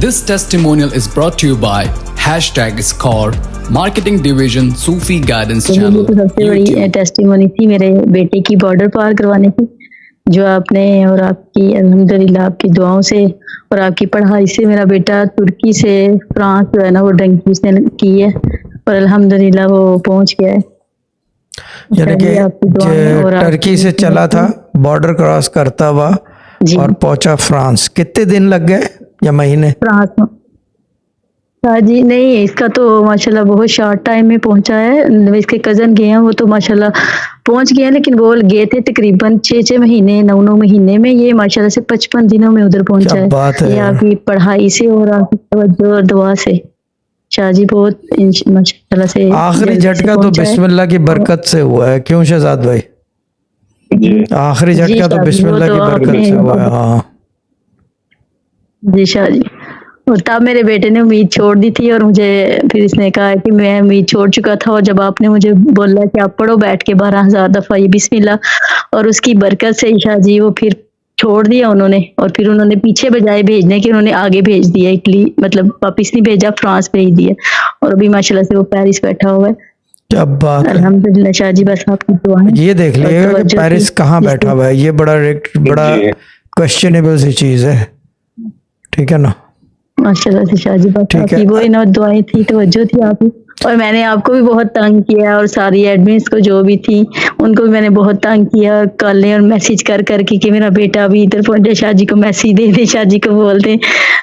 This testimonial is brought to you by #Score Marketing Division Sufi Guidance तो Channel. ये तो सबसे बड़ी YouTube. टेस्टिमोनी थी मेरे बेटे की बॉर्डर पार करवाने की, जो आपने और आपकी अल्हम्दुलिल्लाह आपकी दुआओं से और आपकी पढ़ाई से मेरा बेटा तुर्की से फ्रांस जो है ना वो डंकी उसने की है और अल्हम्दुलिल्लाह वो पहुंच गया है। यानी कि आपकी दुआएं और टर्की से चला था, बॉर्डर क्रॉस करता हुआ जी। और पहुंचा फ्रांस। कितने दिन लग गए या महीने? फ्रांस में हाँ जी, नहीं इसका तो माशाल्लाह बहुत शॉर्ट टाइम में पहुंचा है। इसके कजन गए हैं, वो तो माशाल्लाह पहुंच गए हैं, लेकिन वो गए थे तकरीबन 6 महीने 9 महीने में, ये माशाल्लाह से 55 दिनों में उधर पहुंचा क्या बात है। ये आपकी पढ़ाई से और आपकी तवज्जो और दुआ से शाहजी बहुत माशाल्लाह से। आखिरी जल्दी से झटका तो पहुंचा है। बिस्मिल्लाह की बरकत से हुआ है, क्यों शहजाद भाई? आखिरी जी झटका तो शाहजी, बिस्मिल्लाह वो की तो बरकत आपने- से हुआ है। हाँ जी शाहजी, और तब मेरे बेटे ने उम्मीद छोड़ दी थी और मुझे फिर इसने कहा कि मैं उम्मीद छोड़ चुका था, और जब आपने मुझे बोला कि आप पढ़ो बैठ के 12,000 दफा ये बिस्मिल्लाह, और उसकी बरकत से ईशा जी वो फिर छोड़ दिया उन्होंने, और फिर उन्होंने पीछे बजाय भेजने के उन्होंने आगे भेज दिया इटली, मतलब वापिस नहीं भेजा, फ्रांस भेज दिया, और अभी माशाल्लाह से वो पेरिस बैठा हुआ है। क्या बात है। अल्हम्दुलिल्लाह शाहजी, बस आपकी दुआ है। ये देख लीजिएगा कि पेरिस कहाँ बैठा हुआ है, ये बड़ा क्वेश्चनेबल सी चीज है, ठीक है ना? माशाल्लाह से शाहजी, बस ठीक है। आपकी वो इन दुआएं थी, तवज्जो थी आपकी, और मैंने आपको भी बहुत तंग किया, और सारी एडमिन्स को जो भी थी उनको भी मैंने बहुत तंग किया, कॉलें और मैसेज कर करके कि मेरा बेटा अभी इधर पहुंचा, शाहजी को मैसेज दे दे, शाहजी को बोल दे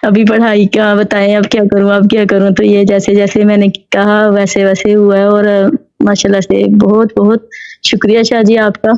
अभी पढ़ाई का बताएं, अब क्या करूं अब क्या करूं। तो ये जैसे जैसे मैंने कहा वैसे वैसे हुआ है, और माशाल्लाह से बहुत बहुत शुक्रिया शाहजी आपका।